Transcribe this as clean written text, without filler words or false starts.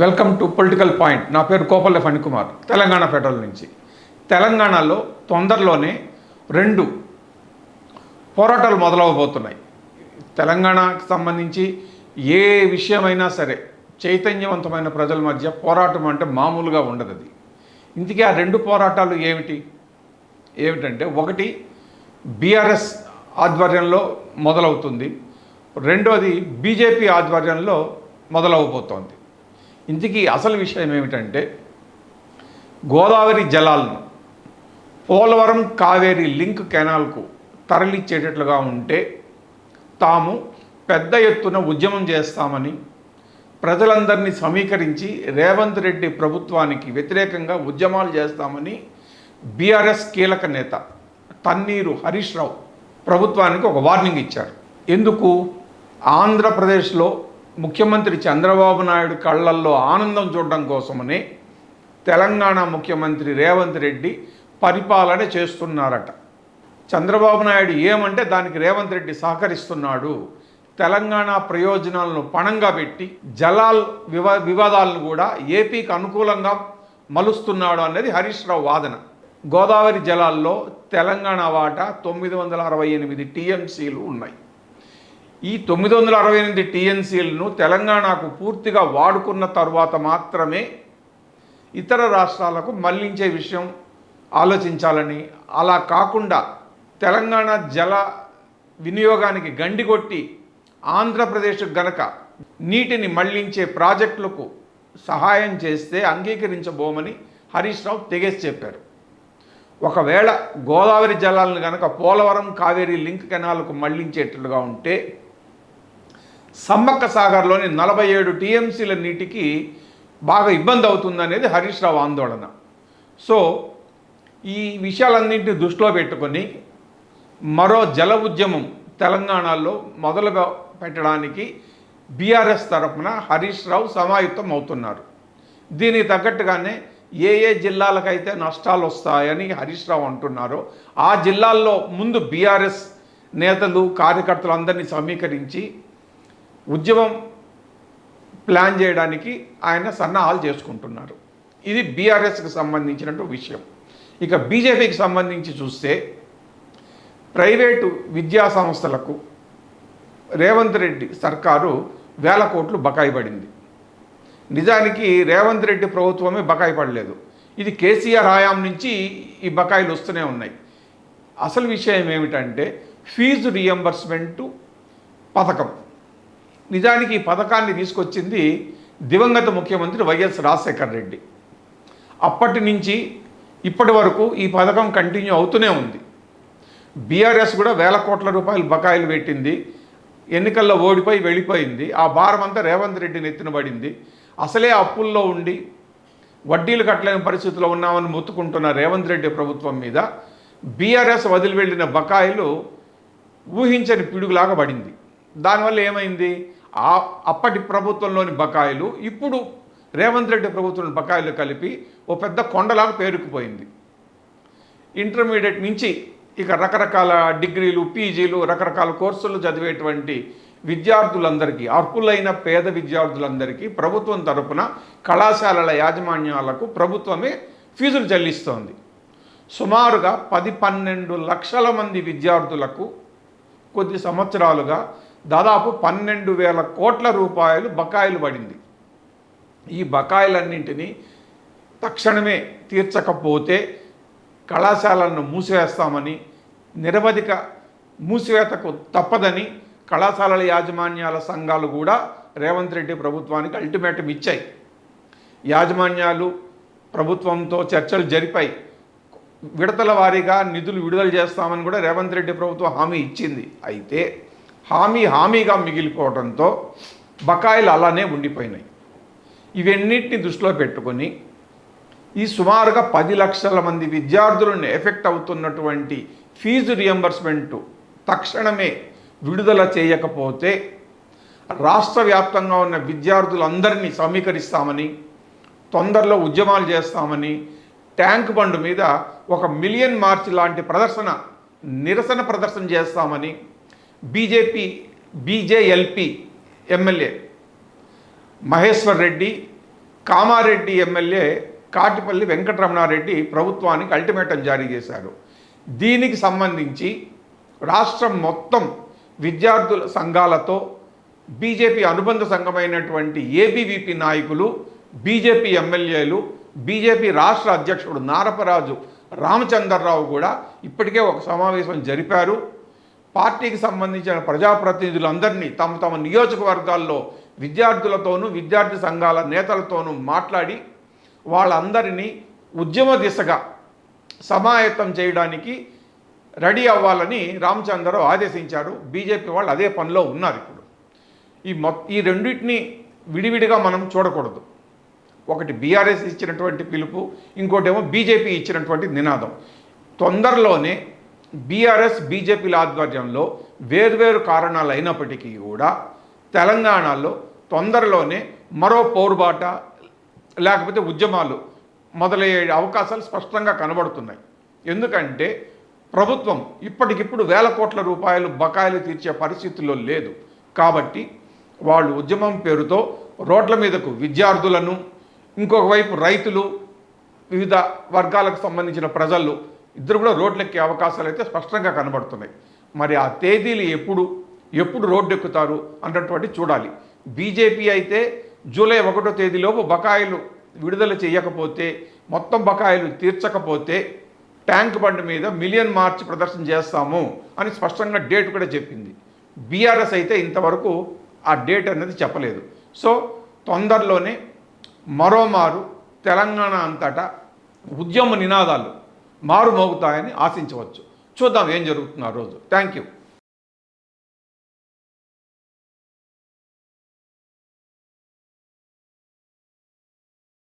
Welcome to political point. నా పేరు Kopalle Phanikumar, Telangana federal నుంచి. తెలంగాణలో తొందరలోనే 2 పోరాటాలు మొదలవబోతున్నాయి. తెలంగాణకు సంబంధించి ఏ విషయమైనా సరే చైతన్యవంతమైన ప్రజల మధ్య పోరాటం అంటే మామూలుగా ఉండదు. అది ఇందుకే ఆ 2 పోరాటాలు ఏమిటంటే, ఒకటి బీఆర్ఎస్ ఆధ్వర్యంలో మొదలవుతుంది, రెండోది బీజేపీ ఆధ్వర్యంలో మొదలవబోతోంది. ఇంతకీ అసలు విషయం ఏమిటంటే, గోదావరి జలాలను పోలవరం కావేరీ లింక్ కెనాల్కు తరలిచ్చేటట్లుగా ఉంటే తాము పెద్ద ఎత్తున ఉద్యమం చేస్తామని, ప్రజలందరినీ సమీకరించి రేవంత్ రెడ్డి ప్రభుత్వానికి వ్యతిరేకంగా ఉద్యమాలు చేస్తామని బీఆర్ఎస్ కీలక నేత తన్నీరు హరీష్ రావు ప్రభుత్వానికి ఒక వార్నింగ్ ఇచ్చారు. ఎందుకు? ఆంధ్రప్రదేశ్లో ముఖ్యమంత్రి చంద్రబాబు నాయుడు కళ్ళల్లో ఆనందం చూడడం కోసమనే తెలంగాణ ముఖ్యమంత్రి రేవంత్ రెడ్డి పరిపాలన చేస్తున్నారట. చంద్రబాబు నాయుడు ఏమంటే దానికి రేవంత్ రెడ్డి సహకరిస్తున్నాడు, తెలంగాణ ప్రయోజనాలను పణంగా పెట్టి జలాల్ వివాదాలను కూడా ఏపీకి అనుకూలంగా మలుస్తున్నాడు అనేది హరీష్ రావు వాదన. గోదావరి జలాల్లో తెలంగాణ వాటా 968 టీఎంసీలు ఉన్నాయి. ఈ 968 టీఎంసీలను తెలంగాణకు పూర్తిగా వాడుకున్న తర్వాత మాత్రమే ఇతర రాష్ట్రాలకు మళ్లించే విషయం ఆలోచించాలని, అలా కాకుండా తెలంగాణ జల వినియోగానికి గండికొట్టి ఆంధ్రప్రదేశ్ గనక నీటిని మళ్లించే ప్రాజెక్టులకు సహాయం చేస్తే అంగీకరించబోమని హరీష్ రావు తెగేసి చెప్పారు. ఒకవేళ గోదావరి జలాలను కనుక పోలవరం కావేరీ లింక్ కెనాల్కు మళ్లించేటట్లుగా ఉంటే సమ్మక్క సాగర్లోని 47 టీఎంసీల నీటికి బాగా ఇబ్బంది అవుతుందనేది హరీష్ రావు ఆందోళన. సో ఈ విషయాలన్నింటినీ దృష్టిలో పెట్టుకొని మరో జల ఉద్యమం తెలంగాణలో మొదలు పెట్టడానికి బీఆర్ఎస్ తరఫున హరీష్ రావు సమాయుక్తం అవుతున్నారు. దీనికి తగ్గట్టుగానే ఏ జిల్లాలకైతే నష్టాలు వస్తాయని హరీష్ రావు అంటున్నారో ఆ జిల్లాల్లో ముందు బీఆర్ఎస్ నేతలు కార్యకర్తలు అందరినీ సమీకరించి ఉద్యమం ప్లాన్ చేయడానికి ఆయన సన్నాహాలు చేసుకుంటున్నారు. ఇది బీఆర్ఎస్కి సంబంధించినటువంటి విషయం. ఇక బీజేపీకి సంబంధించి చూస్తే ప్రైవేటు విద్యా సంస్థలకు రేవంత్ రెడ్డి సర్కారు వేల కోట్లు బకాయి పడింది. నిజానికి రేవంత్ రెడ్డి ప్రభుత్వమే బకాయి పడలేదు, ఇది కేసీఆర్ హయాం నుంచి ఈ బకాయిలు వస్తూనే ఉన్నాయి. అసలు విషయం ఏమిటంటే ఫీజు రియంబర్స్మెంటు పథకం. నిజానికి ఈ పథకాన్ని తీసుకొచ్చింది దివంగత ముఖ్యమంత్రి వైఎస్ రాజశేఖర్ రెడ్డి. అప్పటి నుంచి ఇప్పటి వరకు ఈ పథకం కంటిన్యూ అవుతూనే ఉంది. బీఆర్ఎస్ కూడా వేల కోట్ల రూపాయలు బకాయిలు పెట్టింది, ఎన్నికల్లో ఓడిపోయి వెళ్ళిపోయింది. ఆ భారం అంతా రేవంత్ రెడ్డి నెత్తిన పడింది. అసలే అప్పుల్లో ఉండి వడ్డీలు కట్టలేని పరిస్థితిలో ఉన్నామని మొత్తుకుంటున్న రేవంత్ రెడ్డి ప్రభుత్వం మీద బీఆర్ఎస్ వదిలి వెళ్ళిన బకాయిలు ఊహించని పిడుగులాగా పడింది. దానివల్ల ఏమైంది? అప్పటి ప్రభుత్వంలోని బకాయిలు ఇప్పుడు రేవంత్ రెడ్డి ప్రభుత్వం బకాయిలు కలిపి ఓ పెద్ద కొండలాగా పేరుకుపోయింది. ఇంటర్మీడియట్ నుంచి ఇక రకరకాల డిగ్రీలు, పీజీలు, రకరకాల కోర్సులు చదివేటువంటి విద్యార్థులందరికీ, అర్హులైన పేద విద్యార్థులందరికీ ప్రభుత్వం తరపున కళాశాలల యాజమాన్యాలకు ప్రభుత్వమే ఫీజులు చెల్లిస్తోంది. సుమారుగా 10-12 లక్షల మంది విద్యార్థులకు కొద్ది సంవత్సరాలుగా దాదాపు 12,000 కోట్ల రూపాయలు బకాయిలు పడింది. ఈ బకాయిలన్నింటినీ తక్షణమే తీర్చకపోతే కళాశాలను మూసివేస్తామని, నిరవధిక మూసివేతకు తప్పదని కళాశాలల యాజమాన్యాల సంఘాలు కూడా రేవంత్ రెడ్డి ప్రభుత్వానికి అల్టిమేటం ఇచ్చాయి. యాజమాన్యాలు ప్రభుత్వంతో చర్చలు జరిపాయి. విడతల వారీగా నిధులు విడుదల చేస్తామని కూడా రేవంత్ రెడ్డి ప్రభుత్వం హామీ ఇచ్చింది. అయితే హామీగా మిగిలిపోవడంతో బకాయిలు అలానే ఉండిపోయినాయి. ఇవన్నిటిని దృష్టిలో పెట్టుకొని ఈ సుమారుగా 10 లక్షల మంది విద్యార్థులను ఎఫెక్ట్ అవుతున్నటువంటి ఫీజు రియంబర్స్మెంటు తక్షణమే విడుదల చేయకపోతే రాష్ట్ర వ్యాప్తంగా ఉన్న విద్యార్థులందరినీ సమీకరిస్తామని, తొందరలో ఉద్యమాలు చేస్తామని, ట్యాంక్ బండ్ మీద ఒక మిలియన్ మార్చ్ లాంటి నిరసన ప్రదర్శన చేస్తామని BJLP MLA Maheshwar Reddy Kamareddy MLA Katipalli Venkataramana Reddy ప్రభుత్వానికి అల్టిమేటం జారీ చేశారు. దీనికి సంబంధించి రాష్ట్రం మొత్తం విద్యార్థుల సంఘాలతో బీజేపీ అనుబంధ సంఘమైనటువంటి ఏబీవీపీ నాయకులు, బీజేపీ ఎమ్మెల్యేలు, బీజేపీ రాష్ట్ర అధ్యక్షుడు నారపరాజు రామచంద్రరావు కూడా ఇప్పటికే ఒక సమావేశం జరిపారు. పార్టీకి సంబంధించిన ప్రజాప్రతినిధులందరినీ తమ తమ నియోజకవర్గాల్లో విద్యార్థులతోనూ విద్యార్థి సంఘాల నేతలతోనూ మాట్లాడి వాళ్ళందరినీ ఉద్యమ దిశగా సమాయత్తం చేయడానికి రెడీ అవ్వాలని రామచంద్రరావు ఆదేశించారు. బీజేపీ వాళ్ళు అదే పనిలో ఉన్నారు. ఇప్పుడు ఈ రెండింటిని విడివిడిగా మనం చూడకూడదు. ఒకటి బీఆర్ఎస్ ఇచ్చినటువంటి పిలుపు, ఇంకోటేమో బీజేపీ ఇచ్చినటువంటి నినాదం. తొందరలోనే బీఆర్ఎస్ బీజేపీల ఆధ్వర్యంలో వేర్వేరు కారణాలు అయినప్పటికీ కూడా తెలంగాణలో తొందరలోనే మరో పోరుబాట లేకపోతే ఉద్యమాలు మొదలయ్యే అవకాశాలు స్పష్టంగా కనబడుతున్నాయి. ఎందుకంటే ప్రభుత్వం ఇప్పటికిప్పుడు వేల కోట్ల రూపాయలు బకాయిలు తీర్చే పరిస్థితుల్లో లేదు. కాబట్టి వాళ్ళు ఉద్యమం పేరుతో రోడ్ల మీదకు విద్యార్థులను, ఇంకొక వైపు రైతులు, వివిధ వర్గాలకు సంబంధించిన ప్రజలు ఇద్దరు కూడా రోడ్లెక్కే అవకాశాలు అయితే స్పష్టంగా కనబడుతున్నాయి. మరి ఆ తేదీలు ఎప్పుడు రోడ్డెక్కుతారు అన్నటువంటి చూడాలి. బీజేపీ అయితే జూలై 1వ తేదీలోపు బకాయిలు విడుదల చేయకపోతే, మొత్తం బకాయిలు తీర్చకపోతే ట్యాంక్ బండ్ మీద మిలియన్ మార్చ్ ప్రదర్శన చేస్తాము అని స్పష్టంగా డేట్ కూడా చెప్పింది. బీఆర్ఎస్ అయితే ఇంతవరకు ఆ డేట్ అనేది చెప్పలేదు. సో తొందరలోనే మరోమారు తెలంగాణ అంతటా ఉద్యమ నినాదాలు మారుమోగుతాయని ఆశించవచ్చు. చూద్దాం ఏం జరుగుతుందో ఆ రోజు. Thank you.